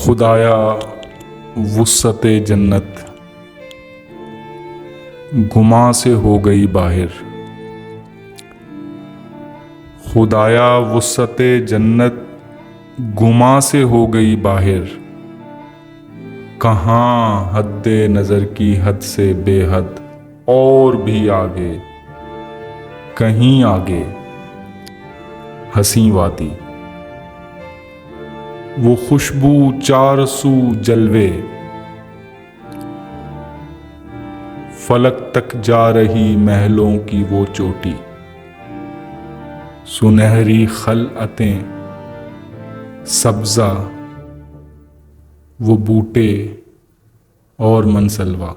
خدایا وسعت جنت گماں سے ہو گئی باہر، خدایا وسعت جنت گماں سے ہو گئی باہر، کہاں حد نظر کی حد سے بے حد اور بھی آگے، کہیں آگے حسین وادی، وہ خوشبو چار سو جلوے، فلک تک جا رہی محلوں کی وہ چوٹی، سنہری خلعتیں سبزہ وہ بوٹے اور منسلوا،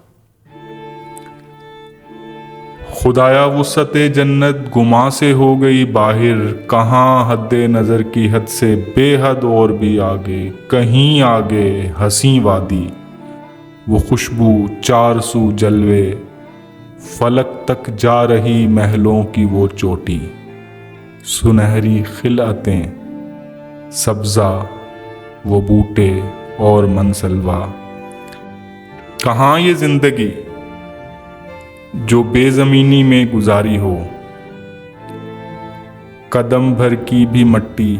خدایا وسعت جنت گماں سے ہو گئی باہر، کہاں حد نظر کی حد سے بے حد اور بھی آگے، کہیں آگے حسین وادی، وہ خوشبو چار سو جلوے، فلک تک جا رہی محلوں کی وہ چوٹی، سنہری خلعتیں سبزہ وہ بوٹے اور منسلوا، کہاں یہ زندگی جو بے زمینی میں گزاری ہو، قدم بھر کی بھی مٹی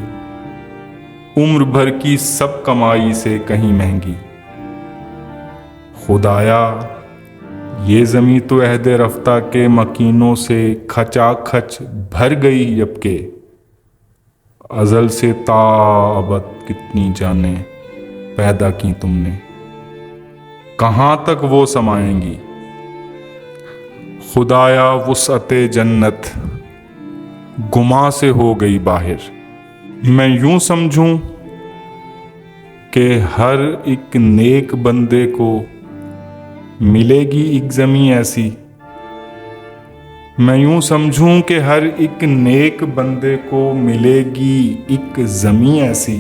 عمر بھر کی سب کمائی سے کہیں مہنگی، خدایا یہ زمیں تو عہد رفتہ کے مکینوں سے کھچا کھچ بھر گئی، جبکہ ازل سے تا ابد کتنی جانیں پیدا کی تم نے، کہاں تک وہ سمائیں گی، خدایا وسعت جنت گماں سے ہو گئی باہر۔ میں یوں سمجھوں کہ ہر ایک نیک بندے کو ملے گی ایک زمیں ایسی، میں یوں سمجھوں کہ ہر ایک نیک بندے کو ملے گی ایک زمیں ایسی،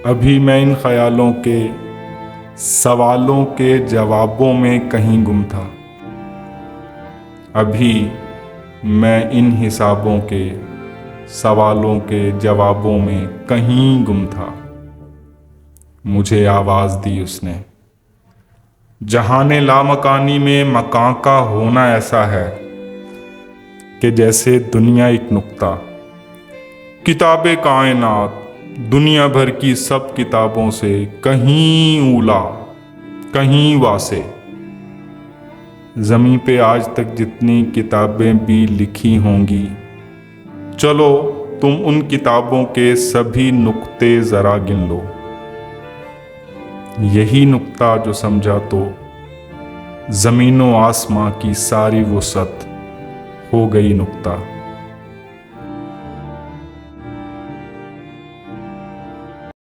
ابھی میں ان خیالوں کے سوالوں کے جوابوں میں کہیں گم تھا، ابھی میں ان حسابوں کے سوالوں کے جوابوں میں کہیں گم تھا، مجھے آواز دی اس نے، جہان لامکانی میں مکان کا ہونا ایسا ہے کہ جیسے دنیا ایک نقطہ، کتاب کائنات دنیا بھر کی سب کتابوں سے کہیں اولا، کہیں واسع، زمیں پہ آج تک جتنی کتابیں بھی لکھی ہوں گی، چلو تم ان کتابوں کے سبھی نقطے ذرا گن لو، یہی نقطہ جو سمجھا تو زمین و آسماں کی ساری وسعت ہو گئی نقطہ۔